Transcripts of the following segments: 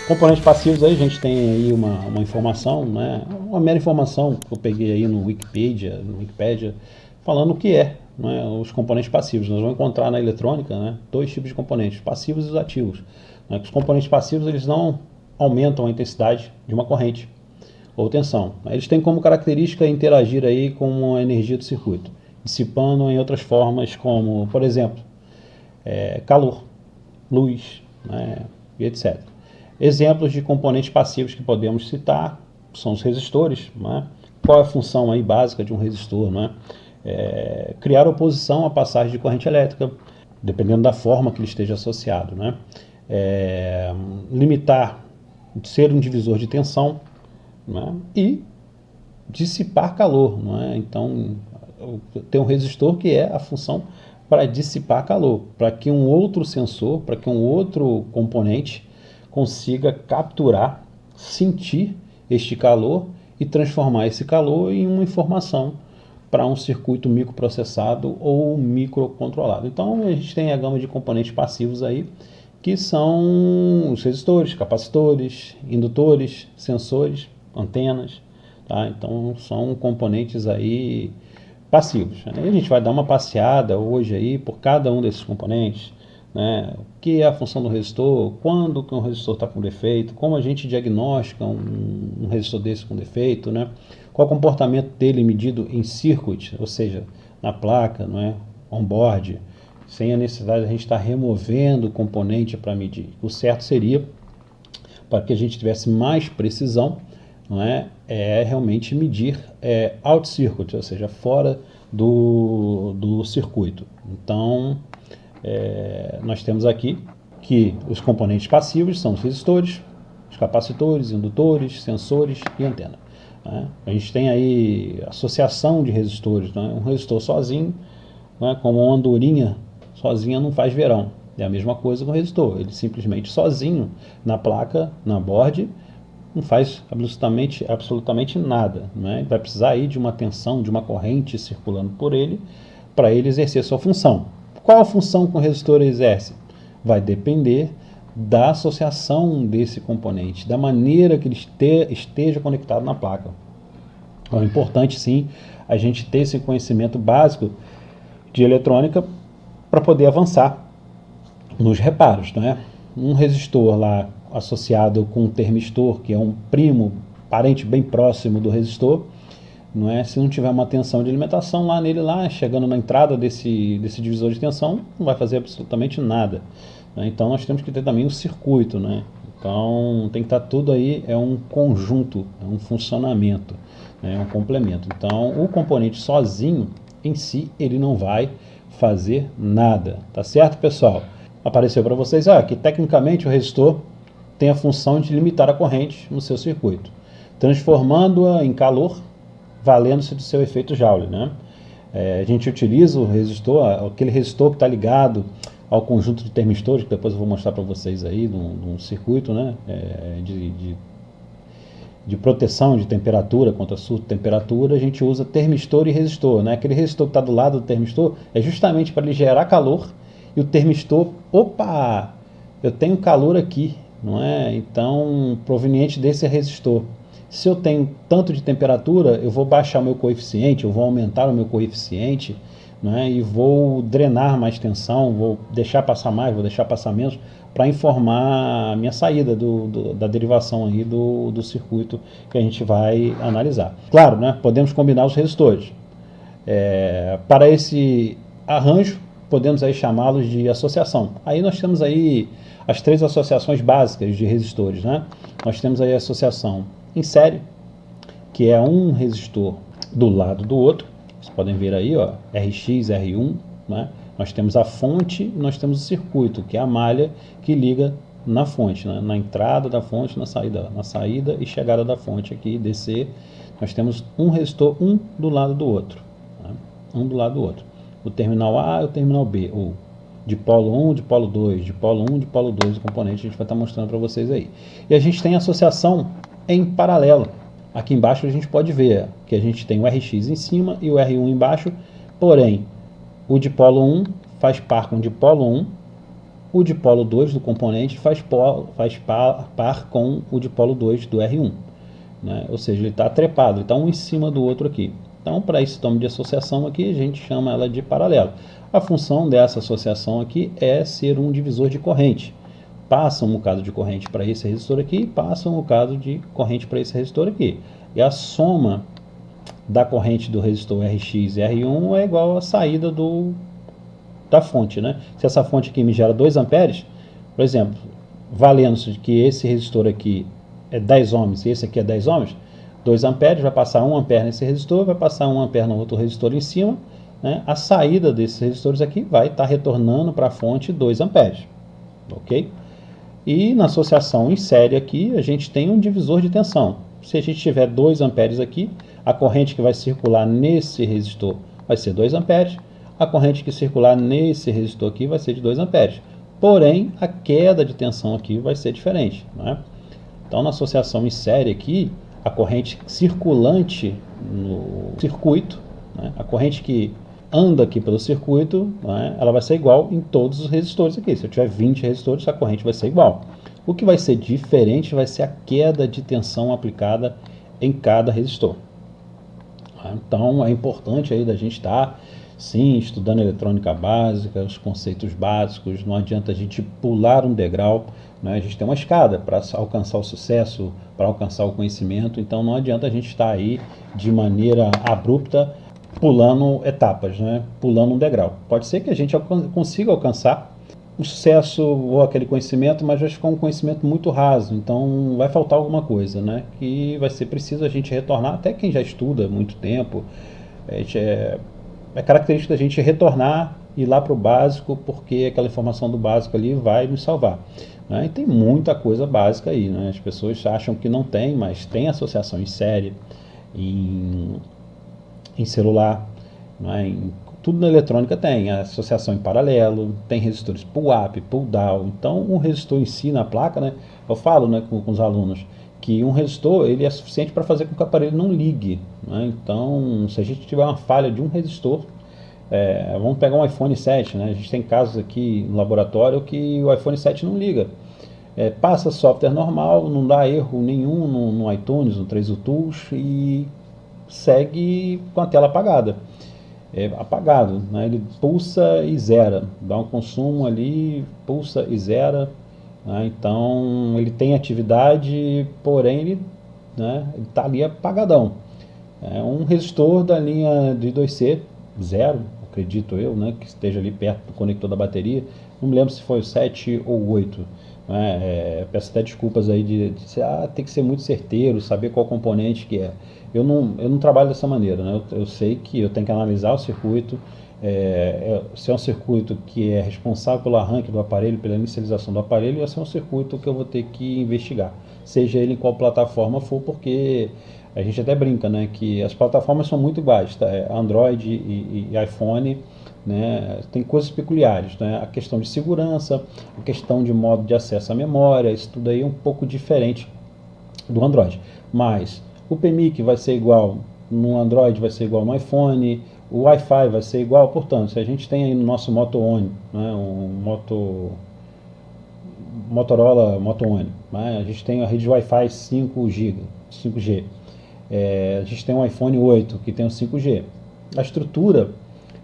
Componentes passivos aí, a gente tem aí uma informação, né? Uma mera informação que eu peguei aí no Wikipedia, falando o que é, né, os componentes passivos. Nós vamos encontrar na eletrônica, né, dois tipos de componentes, passivos e os ativos. Né? Os componentes passivos eles não aumentam a intensidade de uma corrente ou tensão. Eles têm como característica interagir aí com a energia do circuito, dissipando em outras formas como, por exemplo, calor, luz, né, e etc. Exemplos de componentes passivos que podemos citar são os resistores. Né? Qual é a função aí básica de um resistor? Né? Criar oposição à passagem de corrente elétrica, dependendo da forma que ele esteja associado. Né? Limitar, ser um divisor de tensão, né? E dissipar calor. Né? Então, tem um resistor que é a função para dissipar calor, para que um outro sensor, para que um outro componente consiga capturar, sentir este calor e transformar esse calor em uma informação para um circuito microprocessado ou microcontrolado. Então a gente tem a gama de componentes passivos aí, que são os resistores, capacitores, indutores, sensores, antenas. Tá? Então são componentes aí passivos. A gente vai dar uma passeada hoje aí por cada um desses componentes, né? O que é a função do resistor, quando que um resistor está com defeito, como a gente diagnostica um resistor desse com defeito, né? Qual o comportamento dele medido em circuit, ou seja, na placa, não é? On-board, sem a necessidade de a gente estar removendo o componente para medir. O certo seria, para que a gente tivesse mais precisão, não é realmente medir out circuit, ou seja, fora do circuito. Então, nós temos aqui que os componentes passivos são os resistores, os capacitores, indutores, sensores e antena. Né? A gente tem aí associação de resistores. Né? Um resistor sozinho, né, como uma andorinha sozinha não faz verão. É a mesma coisa com o resistor. Ele simplesmente sozinho na placa, na board, não faz absolutamente nada. Né? Vai precisar aí de uma tensão, de uma corrente circulando por ele, para ele exercer sua função. Qual a função que o resistor exerce? Vai depender da associação desse componente, da maneira que ele esteja conectado na placa. Então, é importante, sim, a gente ter esse conhecimento básico de eletrônica para poder avançar nos reparos. Né? Um resistor lá associado com um termistor, que é um primo, parente bem próximo do resistor, não é? Se não tiver uma tensão de alimentação lá nele, chegando na entrada desse divisor de tensão, não vai fazer absolutamente nada. Né? Então nós temos que ter também um circuito. Né? Então tem que estar tudo aí, é um conjunto, é um funcionamento, né? É um complemento. Então o componente sozinho, em si, ele não vai fazer nada. Tá certo, pessoal? Apareceu para vocês que tecnicamente o resistor tem a função de limitar a corrente no seu circuito, transformando-a em calor, valendo-se do seu efeito Joule. Né? A gente utiliza o resistor, aquele resistor que está ligado ao conjunto de termistores, que depois eu vou mostrar para vocês aí, num circuito, né? De proteção de temperatura contra surto de temperatura. A gente usa termistor e resistor. Né? Aquele resistor que está do lado do termistor é justamente para ele gerar calor, e o termistor, opa, eu tenho calor aqui, não é? Então, proveniente desse resistor. Se eu tenho tanto de temperatura, eu vou baixar o meu coeficiente, eu vou aumentar o meu coeficiente, né, e vou drenar mais tensão, vou deixar passar mais, vou deixar passar menos, para informar a minha saída da derivação aí do circuito que a gente vai analisar. Claro, né, podemos combinar os resistores. Para esse arranjo, podemos aí chamá-los de associação. Aí nós temos aí as três associações básicas de resistores. Né? Nós temos aí a associação em série, que é um resistor do lado do outro. Vocês podem ver aí, RX, R1. Né? Nós temos a fonte e nós temos o circuito, que é a malha que liga na fonte, né? Na entrada da fonte, na saída e chegada da fonte aqui, DC. Nós temos um resistor, um do lado do outro. Né? Um do lado do outro. O terminal A e o terminal B, ou de polo 1, de polo 2, de polo 1, de polo 2, o componente a gente vai estar mostrando para vocês aí. E a gente tem associação em paralelo. Aqui embaixo a gente pode ver que a gente tem o RX em cima e o R1 embaixo, porém, o de polo 1 faz par com o de polo 1 o dipolo 2 do componente faz par com o dipolo 2 do R1. Né? Ou seja, ele está trepado, ele está um em cima do outro aqui. Então, para esse termo de associação aqui, a gente chama ela de paralelo. A função dessa associação aqui é ser um divisor de corrente. Passa um bocado de corrente para esse resistor aqui e passa um bocado de corrente para esse resistor aqui. E a soma da corrente do resistor Rx e R1 é igual à saída da fonte. Né? Se essa fonte aqui me gera 2 amperes, por exemplo, valendo-se que esse resistor aqui é 10 ohms e esse aqui é 10 ohms, 2 amperes, vai passar 1 ampere nesse resistor, vai passar 1 ampere no outro resistor em cima, né? A saída desses resistores aqui vai estar retornando para a fonte 2 amperes, ok? E na associação em série aqui, a gente tem um divisor de tensão. Se a gente tiver 2 amperes aqui, a corrente que vai circular nesse resistor vai ser 2 amperes, a corrente que circular nesse resistor aqui vai ser de 2 amperes. Porém, a queda de tensão aqui vai ser diferente, né? Então, na associação em série aqui, a corrente circulante no circuito, né, a corrente que anda aqui pelo circuito, né, ela vai ser igual em todos os resistores aqui. Se eu tiver 20 resistores, a corrente vai ser igual. O que vai ser diferente vai ser a queda de tensão aplicada em cada resistor. Então, é importante aí da gente estar, sim, estudando eletrônica básica, os conceitos básicos. Não adianta a gente pular um degrau, né? A gente tem uma escada para alcançar o sucesso, para alcançar o conhecimento. Então, não adianta a gente estar aí de maneira abrupta, pulando etapas, né? Pulando um degrau. Pode ser que a gente consiga alcançar o sucesso ou aquele conhecimento, mas vai ficar um conhecimento muito raso, então vai faltar alguma coisa, né? Que vai ser preciso a gente retornar, até quem já estuda há muito tempo, é característica da gente retornar, ir lá para o básico, porque aquela informação do básico ali vai nos salvar. Né? E tem muita coisa básica aí, né? As pessoas acham que não tem, mas tem associação em série, em celular, né? Tudo na eletrônica tem associação em paralelo, tem resistores pull-up, pull-down. Então, um resistor em si na placa, né, eu falo, né, com os alunos que um resistor ele é suficiente para fazer com que o aparelho não ligue. Né? Então, se a gente tiver uma falha de um resistor, vamos pegar um iPhone 7, né? A gente tem casos aqui no laboratório que o iPhone 7 não liga. Passa software normal, não dá erro nenhum no iTunes, no 3U Tools e segue com a tela apagada. Apagado, né? Ele pulsa e zera, dá um consumo ali, pulsa e zera, né? Então ele tem atividade, porém ele está ali apagadão. Um resistor da linha de 2C, zero, acredito eu, né? Que esteja ali perto do conector da bateria, não me lembro se foi o 7 ou o 8. Peço até desculpas aí de tem que ser muito certeiro, saber qual componente que é. Eu não trabalho dessa maneira, né? Eu sei que eu tenho que analisar o circuito, se é um circuito que é responsável pelo arranque do aparelho, pela inicialização do aparelho, ou se é um circuito que eu vou ter que investigar, seja ele em qual plataforma for, porque a gente até brinca, né, que as plataformas são muito iguais, tá? Android e iPhone, né, tem coisas peculiares, né? A questão de segurança, a questão de modo de acesso à memória, isso tudo aí é um pouco diferente do Android, mas o PMIC vai ser igual no Android, vai ser igual no iPhone, o Wi-Fi vai ser igual. Portanto, se a gente tem aí no nosso Moto One, né, Motorola Moto One, né, a gente tem a rede Wi-Fi 5G, a gente tem um iPhone 8 que tem o 5G. A estrutura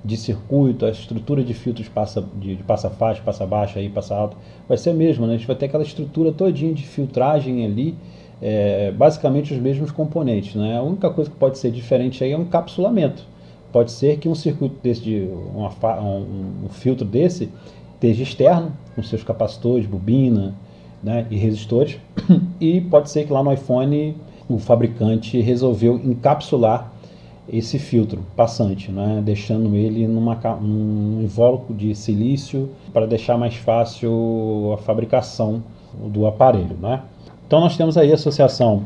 de circuito, a estrutura de filtros de passa-faixa, passa-baixa, passa-alto, vai ser a mesma, né? A gente vai ter aquela estrutura todinha de filtragem ali, basicamente os mesmos componentes, né? A única coisa que pode ser diferente aí é um encapsulamento. Pode ser que um circuito desse, um filtro desse, esteja externo, com seus capacitores, bobina, né, e resistores, e pode ser que lá no iPhone o fabricante resolveu encapsular esse filtro passante, né, deixando ele num invólucro de silício para deixar mais fácil a fabricação do aparelho, né? Então nós temos aí a associação,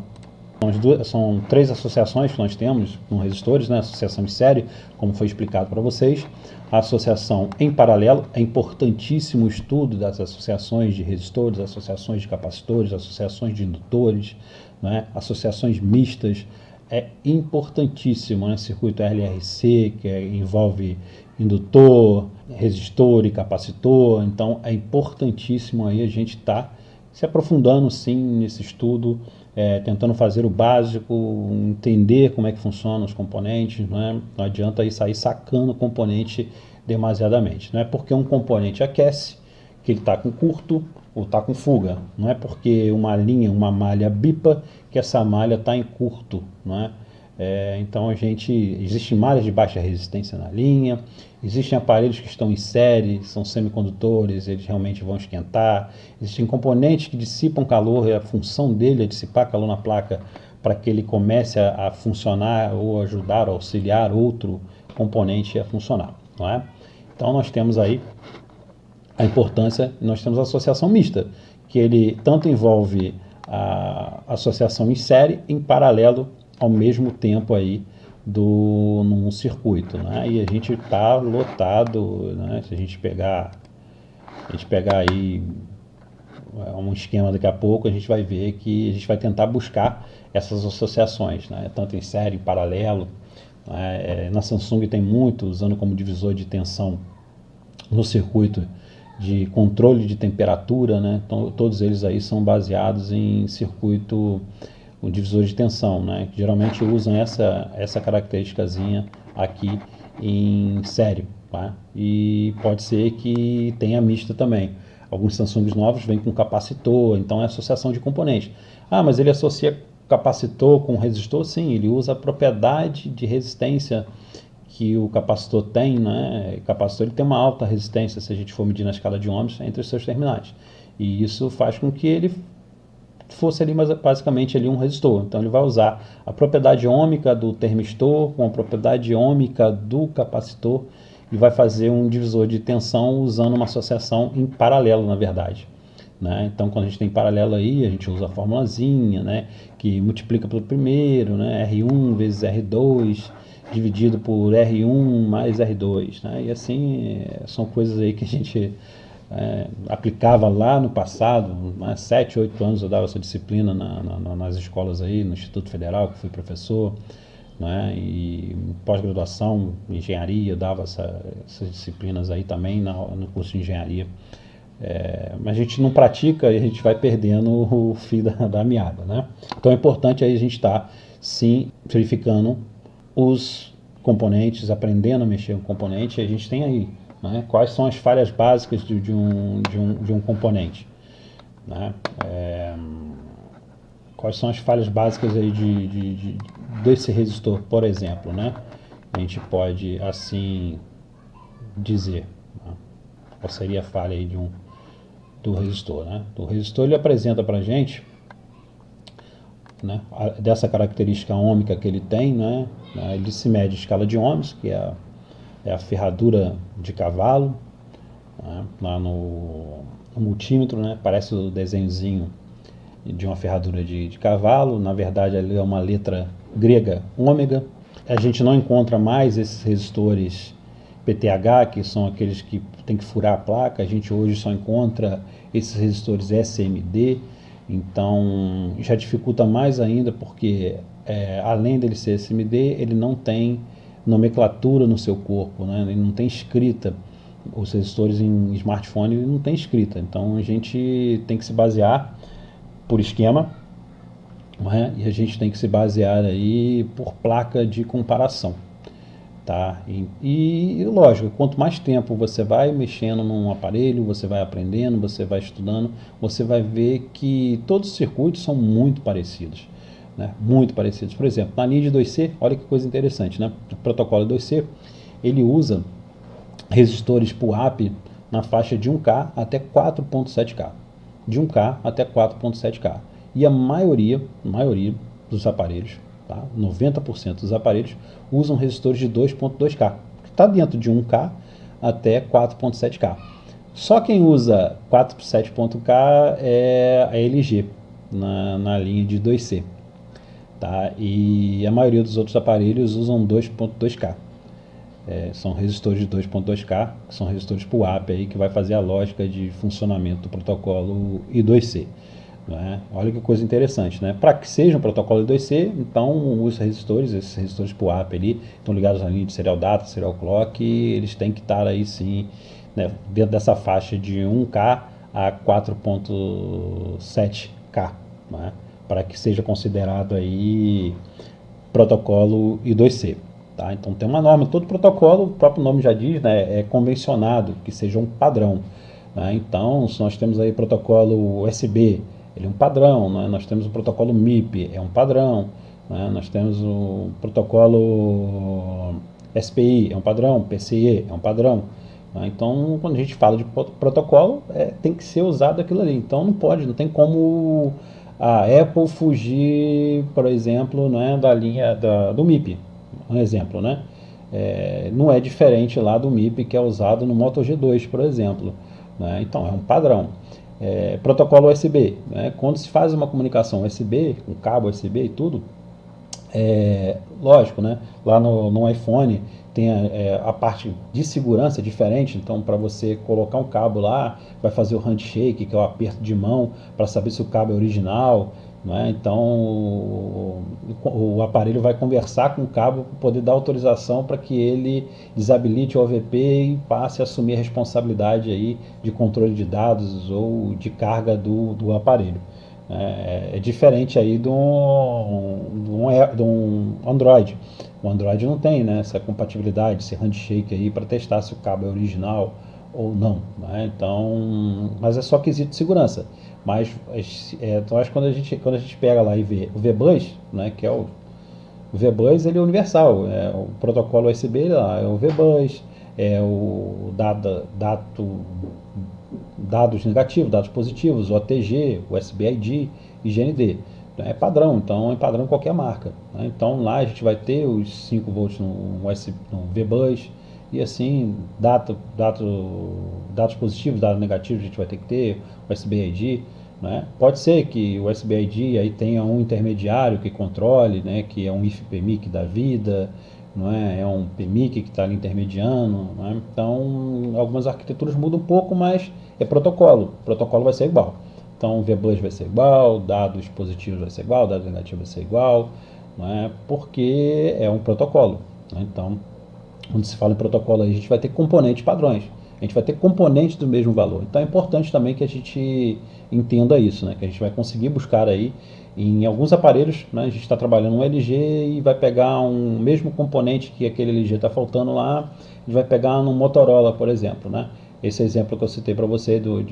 são 3 associações que nós temos com resistores, né? Associação em série, como foi explicado para vocês, a associação em paralelo, é importantíssimo o estudo das associações de resistores, associações de capacitores, associações de indutores, né? Associações mistas, é importantíssimo, né? Circuito LRC, que envolve indutor, resistor e capacitor. Então é importantíssimo aí a gente estar se aprofundando sim nesse estudo, tentando fazer o básico, entender como é que funcionam os componentes, né? Não adianta aí sair sacando o componente demasiadamente. Não é porque um componente aquece que ele está com curto ou está com fuga. Não é porque uma linha, uma malha bipa que essa malha está em curto, não é? Então existem malhas de baixa resistência na linha, existem aparelhos que estão em série, são semicondutores, eles realmente vão esquentar, existem componentes que dissipam calor e a função dele é dissipar calor na placa para que ele comece a funcionar ou ajudar, ou auxiliar outro componente a funcionar, não é? Então nós temos aí a importância, nós temos a associação mista, que ele tanto envolve a associação em série, em paralelo, ao mesmo tempo aí num circuito, né? E a gente está lotado, né? Se a gente pegar aí um esquema daqui a pouco, a gente vai ver que a gente vai tentar buscar essas associações, né? Tanto em série, em paralelo, né? Na Samsung tem muito usando como divisor de tensão no circuito de controle de temperatura, né? Então, todos eles aí são baseados em circuito, um divisor de tensão, né? Que geralmente usam essa característicazinha aqui em série, tá? E pode ser que tenha mista também. Alguns Samsungs novos vêm com capacitor, então é associação de componentes. Ah, mas ele associa capacitor com resistor? Sim, ele usa a propriedade de resistência que o capacitor tem, né? O capacitor ele tem uma alta resistência, se a gente for medir na escala de ohms, entre os seus terminais. E isso faz com que ele fosse ali basicamente ali um resistor. Então ele vai usar a propriedade ômica do termistor com a propriedade ômica do capacitor e vai fazer um divisor de tensão usando uma associação em paralelo, na verdade. Né? Então quando a gente tem paralelo aí, a gente usa a formulazinha, né? Que multiplica pelo primeiro, né? R1 vezes R2 dividido por R1 mais R2, né? E assim, são coisas aí que a gente aplicava lá no passado, né? 7, 8 anos eu dava essa disciplina nas escolas aí, no Instituto Federal, que fui professor, né? E pós-graduação, engenharia, eu dava essas disciplinas aí também no curso de engenharia. Mas a gente não pratica e a gente vai perdendo o fio da meada, né? Então é importante aí a gente estar, sim, verificando os componentes, aprendendo a mexer com componente, a gente tem aí, né? Quais são as falhas básicas de um componente, né? Quais são as falhas básicas aí desse resistor, por exemplo, né? A gente pode assim dizer, né? Qual seria a falha aí do resistor, né? O resistor ele apresenta para a gente, né, dessa característica ohmica que ele tem, né? Ele se mede escala de ohms, que é a ferradura de cavalo, né? Lá no multímetro, né? Parece o desenhozinho de uma ferradura de cavalo. Na verdade, ali é uma letra grega, ômega. A gente não encontra mais esses resistores PTH, que são aqueles que tem que furar a placa. A gente hoje só encontra esses resistores SMD. Então já dificulta mais ainda, porque além dele ser SMD, ele não tem nomenclatura no seu corpo, né? Ele não tem escrita. Os resistores em smartphone ele não tem escrita. Então a gente tem que se basear por esquema, né? E a gente tem que se basear aí por placa de comparação. Tá? E lógico, quanto mais tempo você vai mexendo num aparelho, você vai aprendendo, você vai estudando, você vai ver que todos os circuitos são muito parecidos, né? Muito parecidos. Por exemplo, na linha de 2C, olha que coisa interessante, né? O protocolo 2C, ele usa resistores PUAP na faixa de 1K até 4.7K. De 1K até 4.7K. E a maioria dos aparelhos, tá? 90% dos aparelhos usam resistores de 2.2K, que está dentro de 1K até 4.7K. Só quem usa 4.7K é a LG, na linha de 2C. Tá? E a maioria dos outros aparelhos usam 2.2K. São resistores de 2.2K, que são resistores PUAP, aí, que vai fazer a lógica de funcionamento do protocolo I2C. né? Olha que coisa interessante, né? Para que seja um protocolo I2C, então os resistores, esses resistores PUAP ali, estão ligados à linha de serial data, serial clock, e eles têm que estar aí sim, né, dentro dessa faixa de 1K a 4.7K, né? Para que seja considerado aí protocolo I2C. Tá? Então tem uma norma, todo protocolo, o próprio nome já diz, né, é convencionado, que seja um padrão. Né? Então, se nós temos aí protocolo USB, ele é um padrão, né? Nós temos o protocolo MIP, é um padrão, né? Nós temos o protocolo SPI, é um padrão, PCIe, é um padrão. Né? Então, quando a gente fala de protocolo, tem que ser usado aquilo ali. Então, não tem como a Apple fugir, por exemplo, né, da linha do MIP, um exemplo, né? Não é diferente lá do MIP que é usado no Moto G2, por exemplo. Né? Então, é um padrão. Protocolo USB, né? Quando se faz uma comunicação USB, com cabo USB e tudo, lógico, né? Lá no iPhone tem a parte de segurança diferente, então para você colocar um cabo lá, vai fazer o handshake, que é o aperto de mão, para saber se o cabo é original, né? Então o aparelho vai conversar com o cabo para poder dar autorização para que ele desabilite o OVP e passe a assumir a responsabilidade aí de controle de dados ou de carga do aparelho. É diferente aí de um Android. O Android não tem, né, essa compatibilidade, esse handshake aí para testar se o cabo é original ou não. Né? Então, mas é só quesito de segurança. Mas então, acho que quando a gente pega lá e vê o VBus, né, que é o VBus, ele é universal. O protocolo USB lá é o VBus, é o dados negativos, dados positivos, OTG, USB-ID e GND. Então, é padrão, então é padrão em qualquer marca. Né? Então lá a gente vai ter os 5 volts no VBus e assim, dados positivos, dados negativos a gente vai ter que ter, USB-ID. Né? Pode ser que o USB-ID aí tenha um intermediário que controle, né? Que é um IF-PMIC da vida, não é um PMIC que está ali intermediando. Né? Então, algumas arquiteturas mudam um pouco, mas é protocolo. O protocolo vai ser igual. Então, o VBus vai ser igual, dados positivos vai ser igual, dados negativos vai ser igual, não é? Porque é um protocolo. Né? Então, quando se fala em protocolo, aí, a gente vai ter componentes padrões. A gente vai ter componentes do mesmo valor. Então, é importante também que a gente entenda isso, né? Que a gente vai conseguir buscar aí em alguns aparelhos, né? A gente está trabalhando um LG e vai pegar um mesmo componente que aquele LG está faltando lá, a gente vai pegar no Motorola, por exemplo, né? Esse exemplo que eu citei para você do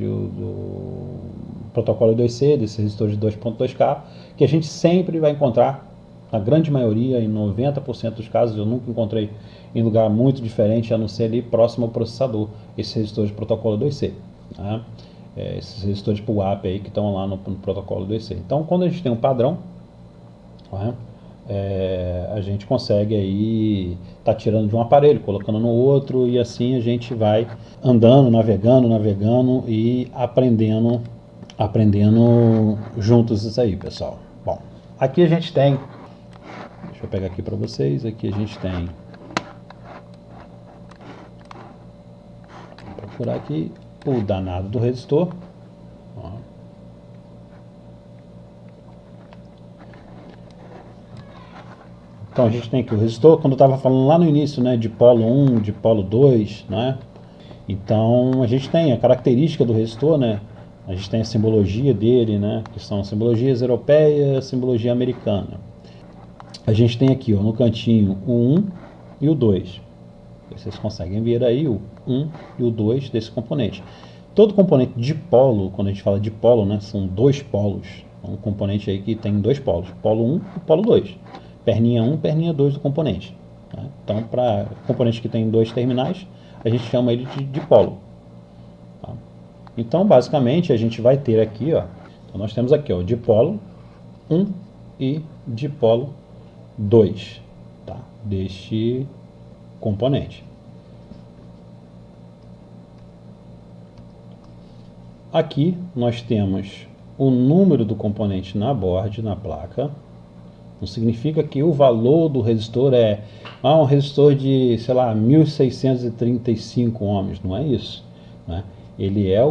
protocolo 2C, desses resistores de 2.2K, que a gente sempre vai encontrar, na grande maioria, em 90% dos casos, eu nunca encontrei em lugar muito diferente, a não ser ali próximo ao processador, esses resistores de protocolo 2C. Né? Esses resistores PUAP aí que estão lá no protocolo 2C. Então, quando a gente tem um padrão, né, a gente consegue aí tá tirando de um aparelho, colocando no outro, e assim a gente vai andando, navegando e aprendendo juntos isso aí, pessoal. Bom, aqui a gente tem, deixa eu pegar aqui para vocês, aqui a gente tem, vou procurar aqui o danado do resistor. Ó. Então a gente tem aqui o resistor, quando eu estava falando lá no início, né, de polo 1, de polo 2, né? Então a gente tem a característica do resistor, né? A gente tem a simbologia dele, né? Que são simbologias europeias, simbologia americana. A gente tem aqui, ó, no cantinho o 1 e o 2. Vocês conseguem ver aí o 1 e o 2 desse componente. Todo componente de polo, quando a gente fala de polo, né, são dois polos. Um componente aí que tem dois polos, polo 1 e polo 2. Perninha 1, perninha 2 do componente. Né? Então, para componente que tem dois terminais, a gente chama ele de dipolo. Tá? Então, basicamente, a gente vai ter aqui, ó, então nós temos aqui, ó, dipolo 1 e dipolo 2, tá? Deste componente. Aqui nós temos o número do componente na board, na placa. Não significa que o valor do resistor é um resistor de, sei lá, 1635 ohms. Não é isso. Né? Ele é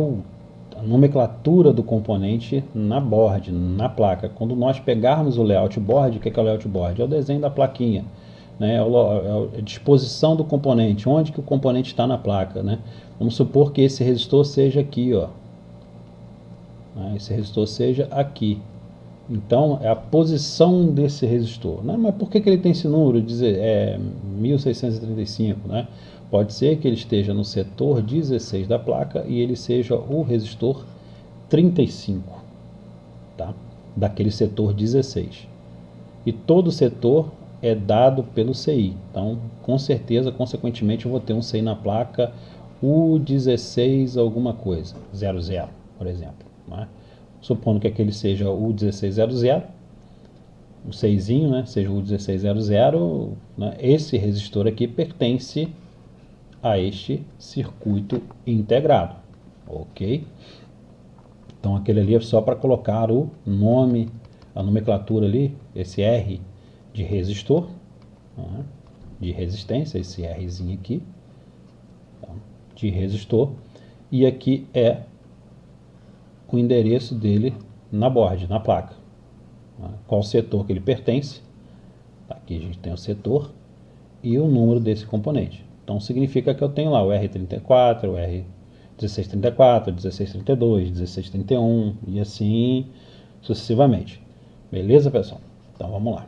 nomenclatura do componente na board, na placa. Quando nós pegarmos o layout board, o que é o layout board? É o desenho da plaquinha, né? É a disposição do componente, onde que o componente está na placa, né? Vamos supor que esse resistor seja aqui, ó. Esse resistor seja aqui. Então, é a posição desse resistor. Não, mas por que ele tem esse número? 1635, né? Pode ser que ele esteja no setor 16 da placa e ele seja o resistor 35, tá? Daquele setor 16. E todo setor é dado pelo CI. Então, com certeza, consequentemente, eu vou ter um CI na placa U16 alguma coisa, 00, por exemplo, né? Supondo que aquele seja o 1600, o 6, né, seja o 1600, né, esse resistor aqui pertence a este circuito integrado, ok? Então aquele ali é só para colocar o nome, a nomenclatura ali, esse R de resistor, né, de resistência, esse Rzinho aqui, tá, de resistor, e aqui é o endereço dele na board, na placa. Qual setor que ele pertence. Aqui a gente tem o setor e o número desse componente. Então significa que eu tenho lá o R34, o R1634, 1632, 1631 e assim sucessivamente. Beleza, pessoal? Então vamos lá.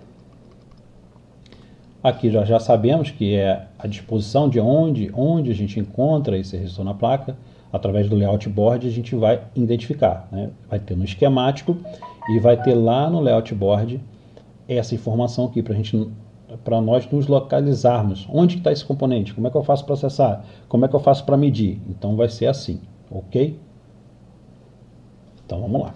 Aqui já sabemos que é a disposição de onde a gente encontra esse resistor na placa. Através do layout board a gente vai identificar, né? Vai ter no esquemático e vai ter lá no layout board essa informação aqui para nós nos localizarmos. Onde está esse componente? Como é que eu faço para acessar? Como é que eu faço para medir? Então vai ser assim, ok? Então vamos lá.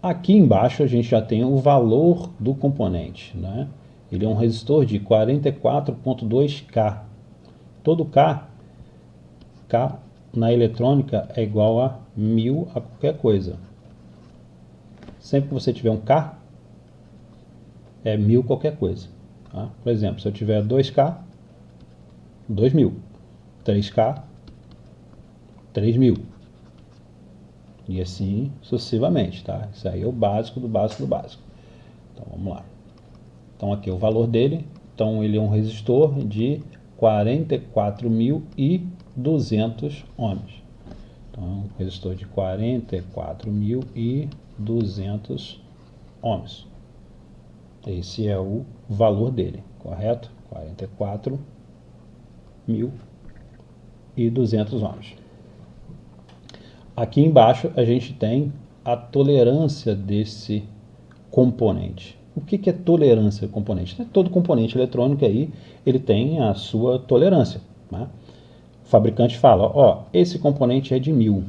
Aqui embaixo a gente já tem o valor do componente, né? Ele é um resistor de 44.2K. Todo K na eletrônica é igual a 1000 a qualquer coisa. Sempre que você tiver um K, é 1000 qualquer coisa. Tá? Por exemplo, se eu tiver 2K, 2000. 3K, 3000. E assim sucessivamente, tá? Isso aí é o básico do básico do básico. Então vamos lá. Então aqui é o valor dele. Então ele é um resistor de 44.200 ohms. Então um resistor de 44.200 ohms. Esse é o valor dele, correto? 44.200 ohms. Aqui embaixo a gente tem a tolerância desse componente. O que é tolerância do componente? Todo componente eletrônico aí, ele tem a sua tolerância, né? O fabricante fala, ó, esse componente é de 1000,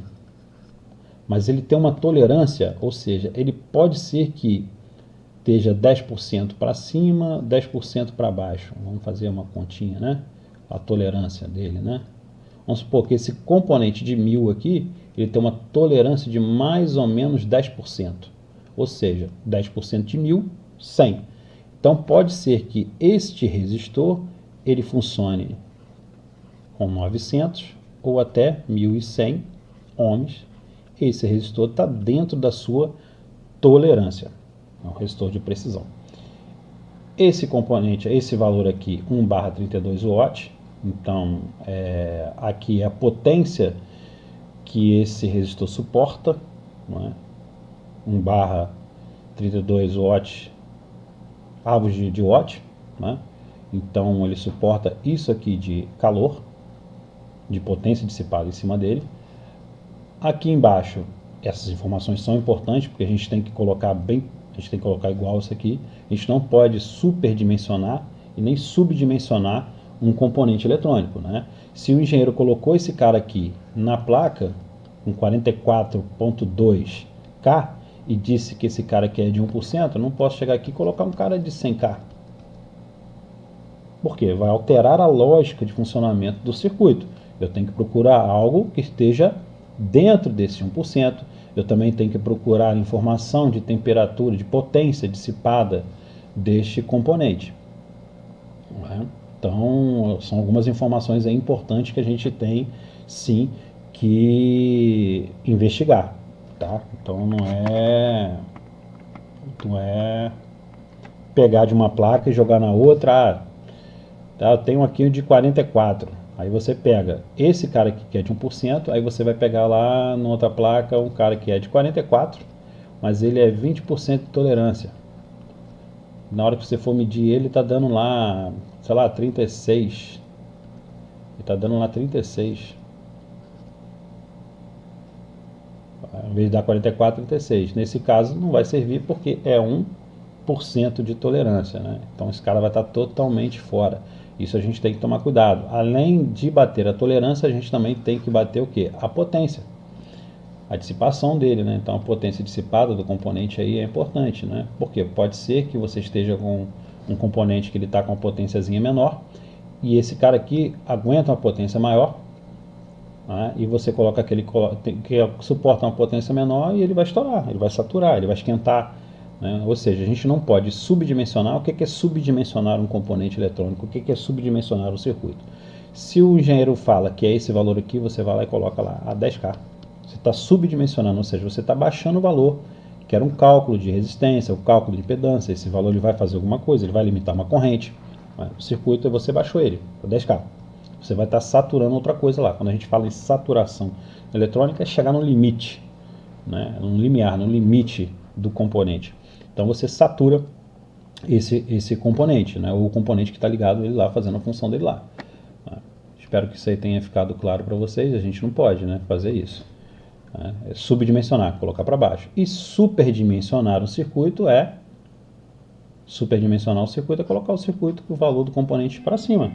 mas ele tem uma tolerância, ou seja, ele pode ser que esteja 10% para cima, 10% para baixo. Vamos fazer uma continha, né? A tolerância dele, né? Vamos supor que esse componente de 1000 aqui, ele tem uma tolerância de mais ou menos 10%. Ou seja, 10% de 1000, 100. Então pode ser que este resistor, ele funcione com 900 ou até 1100 ohms. Esse resistor está dentro da sua tolerância. É um resistor de precisão. Esse componente, esse valor aqui, 1/32 watts. Então, aqui é a potência que esse resistor suporta, não é? 1/32 watts, avos de watt, né? Então ele suporta isso aqui de calor, de potência dissipada em cima dele. Aqui embaixo, essas informações são importantes, porque a gente tem que colocar igual isso aqui. A gente não pode superdimensionar e nem subdimensionar um componente eletrônico, né? Se o engenheiro colocou esse cara aqui na placa com 44.2K e disse que esse cara aqui é de 1%, eu não posso chegar aqui e colocar um cara de 100K. Por quê? Vai alterar a lógica de funcionamento do circuito. Eu tenho que procurar algo que esteja dentro desse 1%. Eu também tenho que procurar informação de temperatura, de potência dissipada deste componente. Então, são algumas informações importantes que a gente tem, sim, que investigar, tá? Então não é pegar de uma placa e jogar na outra. Tá, eu tenho aqui o de 44. Aí você pega esse cara aqui que é de 1%, aí você vai pegar lá na outra placa um cara que é de 44, mas ele é 20% de tolerância. Na hora que você for medir ele, tá dando lá, sei lá, 36. Ele tá dando lá 36. Em vez de dar 44, 36. Nesse caso não vai servir porque é 1% de tolerância, né? Então esse cara vai estar totalmente fora. Isso a gente tem que tomar cuidado. Além de bater a tolerância, a gente também tem que bater o quê? A potência. A dissipação dele, né? Então a potência dissipada do componente aí é importante, né? Porque pode ser que você esteja com um componente que ele está com uma potênciazinha menor e esse cara aqui aguenta uma potência maior, né? E você coloca aquele que suporta uma potência menor e ele vai estourar, ele vai saturar, ele vai esquentar, né? Ou seja, a gente não pode subdimensionar. O que é subdimensionar um componente eletrônico? O que é subdimensionar um circuito? Se o engenheiro fala que é esse valor aqui, você vai lá e coloca lá a 10K. Você está subdimensionando, ou seja, você está baixando o valor, que era um cálculo de resistência, o cálculo de impedância. Esse valor ele vai fazer alguma coisa, ele vai limitar uma corrente. O circuito, você baixou ele para 10K. Você vai estar saturando outra coisa lá. Quando a gente fala em saturação eletrônica, é chegar no limite, né? No limiar, no limite do componente. Então você satura esse componente, né? Ou o componente que está ligado ele lá, fazendo a função dele lá. Espero que isso aí tenha ficado claro para vocês. A gente não pode, né, fazer isso. É subdimensionar, colocar para baixo. E superdimensionar um circuito é colocar o circuito com o valor do componente para cima,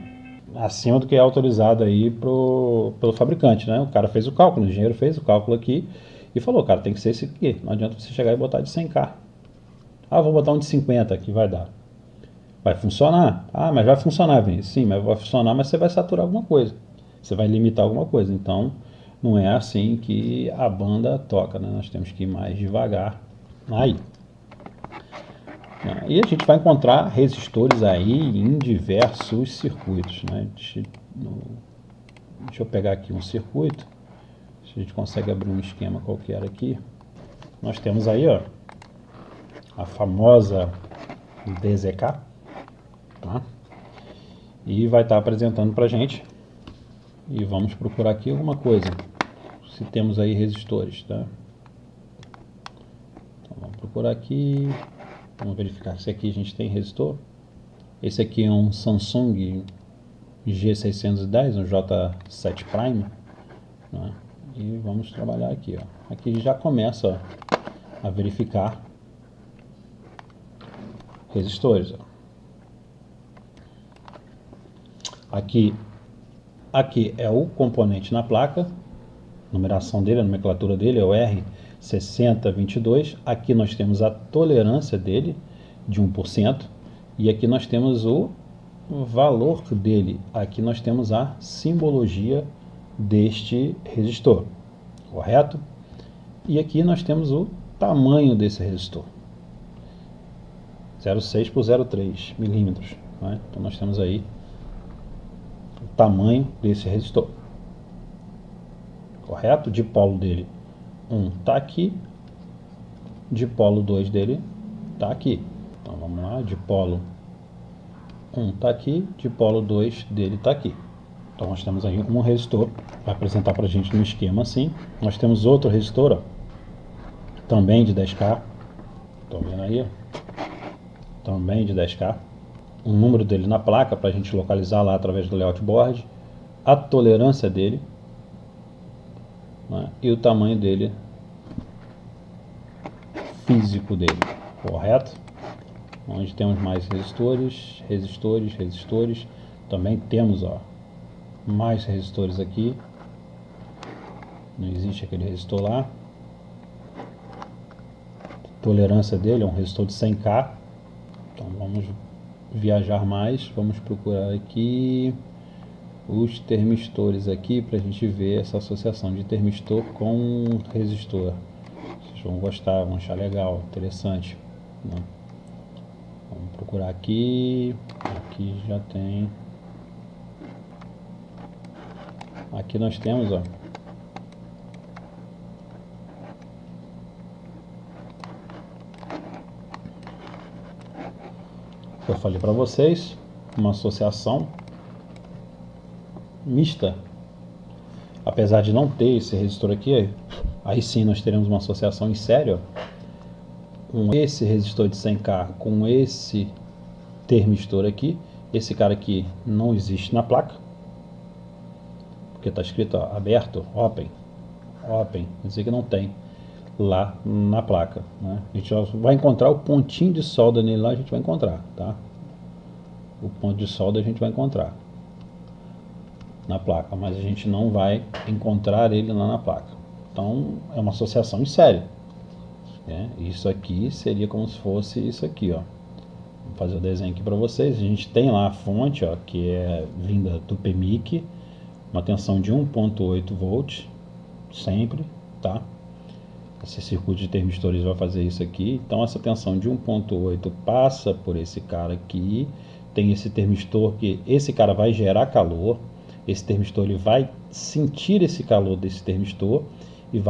acima do que é autorizado aí pelo fabricante, né? O cara fez o cálculo, o engenheiro fez o cálculo aqui e falou, cara, tem que ser esse aqui. Não adianta você chegar e botar de 100K. Ah, vou botar um de 50 que vai dar. Vai funcionar? Ah, mas vai funcionar, Vinícius. Sim, mas vai funcionar, mas você vai saturar alguma coisa. Você vai limitar alguma coisa. Então, não é assim que a banda toca, né? Nós temos que ir mais devagar aí. E a gente vai encontrar resistores aí em diversos circuitos, né? Deixa eu pegar aqui um circuito. Se a gente consegue abrir um esquema qualquer aqui. Nós temos aí, ó, a famosa DZK, tá? E vai estar apresentando pra gente. E vamos procurar aqui alguma coisa. Se temos aí resistores, tá? Então vamos procurar aqui. Vamos verificar se aqui a gente tem resistor. Esse aqui é um Samsung G610, um J7 Prime, né? E vamos trabalhar aqui, ó. Aqui já começa a verificar resistores, ó. Aqui é o componente na placa, a numeração dele, a nomenclatura dele é o R6022. Aqui nós temos a tolerância dele de 1%. E aqui nós temos o valor dele. Aqui nós temos a simbologia deste resistor, correto? E aqui nós temos o tamanho desse resistor, 0,6 por 0,3 milímetros, né? Então nós temos aí o tamanho desse resistor, correto? Dipolo dele 1 está aqui, dipolo 2 dele está aqui. Então vamos lá, dipolo 1 está aqui, dipolo 2 dele está aqui. Então nós temos aí um resistor, vai apresentar para a gente no esquema assim. Nós temos outro resistor, ó, também de 10K, estão vendo aí, ó, também de 10K. O número dele na placa para a gente localizar lá através do layout board, a tolerância dele, né, e o tamanho dele, físico dele, correto? Onde temos mais resistores, também temos, ó, mais resistores aqui, não existe aquele resistor lá. Tolerância dele é um resistor de 100K. Então vamos viajar mais, vamos procurar aqui os termistores aqui para a gente ver essa associação de termistor com resistor. Vocês vão gostar, vão achar legal, interessante, né? Vamos procurar aqui já tem. Aqui nós temos, ó, Eu falei para vocês, uma associação mista. Apesar de não ter esse resistor aqui, aí sim nós teremos uma associação em série, com esse resistor de 100K com esse termistor aqui. Esse cara aqui não existe na placa, porque está escrito aberto, open, quer dizer que não tem lá na placa, né? A gente vai encontrar o pontinho de solda nele lá, a gente vai encontrar, tá? O ponto de solda a gente vai encontrar na placa, mas a gente não vai encontrar ele lá na placa. Então é uma associação em série, né? Isso aqui seria como se fosse isso aqui, ó. Vou fazer o desenho aqui para vocês. A gente tem lá a fonte, ó, que é vinda do PMIC, uma tensão de 1.8 volts, sempre, tá? Esse circuito de termistores vai fazer isso aqui. Então essa tensão de 1.8 passa por esse cara aqui. Tem esse termistor que esse cara vai gerar calor. Esse termistor ele vai sentir esse calor desse termistor e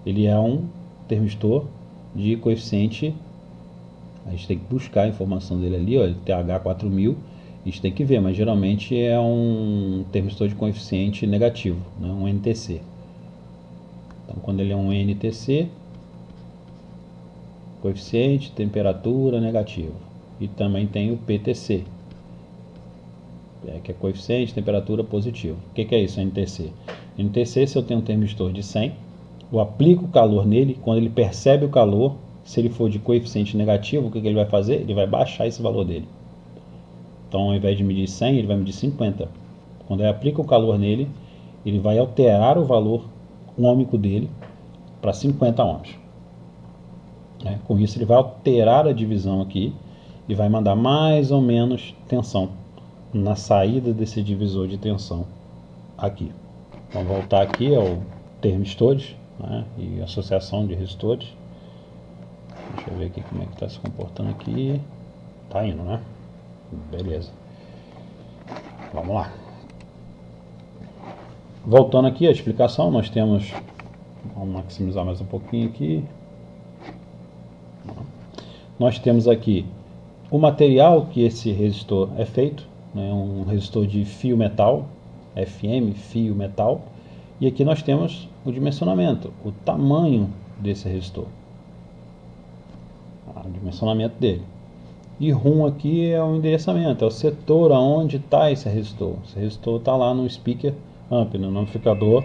ele é um termistor de coeficiente. A gente tem que buscar a informação dele ali, ó, ele TH4000. A gente tem que ver, mas geralmente é um termistor de coeficiente negativo, né, um NTC. Então, quando ele é um NTC, coeficiente, temperatura, negativo. E também tem o PTC, que é coeficiente, temperatura, positivo. O que é isso, NTC? NTC, se eu tenho um termistor de 100, eu aplico o calor nele, quando ele percebe o calor, se ele for de coeficiente negativo, o que ele vai fazer? Ele vai baixar esse valor dele. Então, ao invés de medir 100, ele vai medir 50. Quando ele aplica o calor nele, ele vai alterar o valor ôhmico dele para 50 ohms. Com isso ele vai alterar a divisão aqui e vai mandar mais ou menos tensão na saída desse divisor de tensão aqui. Vamos voltar aqui ao termistores, né, e associação de resistores. Deixa eu ver aqui como é que está se comportando aqui. Tá indo, né? Beleza. Vamos lá. Voltando aqui à explicação, nós temos... Vamos maximizar mais um pouquinho aqui. Nós temos aqui o material que esse resistor é feito, né, um resistor de fio metal, FM, fio metal. E aqui nós temos o dimensionamento, o tamanho desse resistor. O dimensionamento dele. E RUM aqui é o endereçamento, é o setor aonde está esse resistor. Esse resistor está lá no speaker amp, no amplificador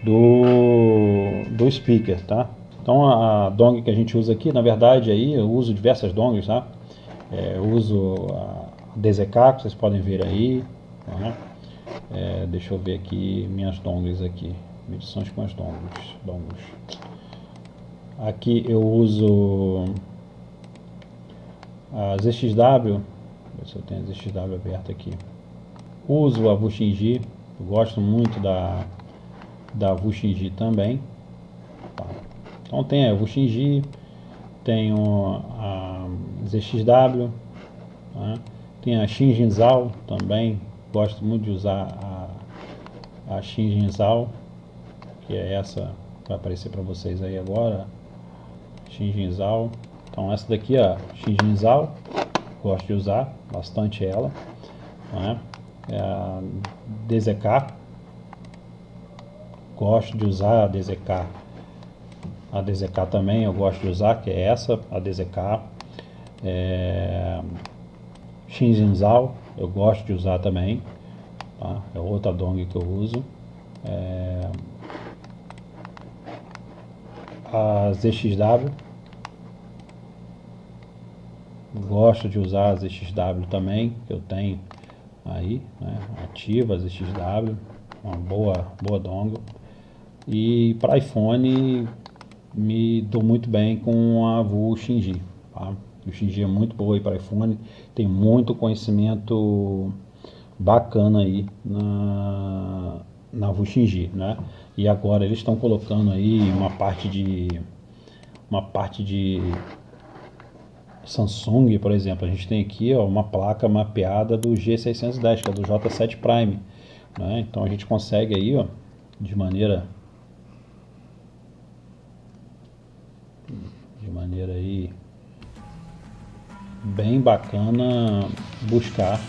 do speaker, tá? Então a dong que a gente usa aqui, na verdade aí eu uso diversas dongs, tá? Eu uso a DZK, que vocês podem ver aí, tá? Deixa eu ver aqui minhas dongs aqui, medições com as dongs. Aqui eu uso a ZXW, ver se eu tenho a ZXW aberta aqui. Uso a Wushinji, eu gosto muito da Wushinji também. Tá. Então tem a Wushinji, tenho a ZXW, tá? Tem a Shinjinzao também, gosto muito de usar a Shinjinzao, que é essa que vai aparecer para vocês aí agora, Shinjinzao. Então essa daqui, ó, Shinjinzao, gosto de usar bastante ela, né? A DZK, gosto de usar a DZK. A DZK também eu gosto de usar, que é essa, a DZK. Shinjinzao eu gosto de usar também, tá? É outra dong que eu uso. A ZXW, gosto de usar a ZXW também, que eu tenho aí, né, ativa a ZXW, uma boa dongle. E para iPhone me dou muito bem com a Wushinji, tá? A Wushinji é muito boa aí para iPhone, tem muito conhecimento bacana aí na Wushinji, né? E agora eles estão colocando aí uma parte de Samsung, por exemplo. A gente tem aqui, ó, uma placa mapeada do G610, que é do J7 Prime, né? Então a gente consegue aí, ó, de maneira aí bem bacana buscar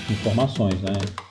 informações, né?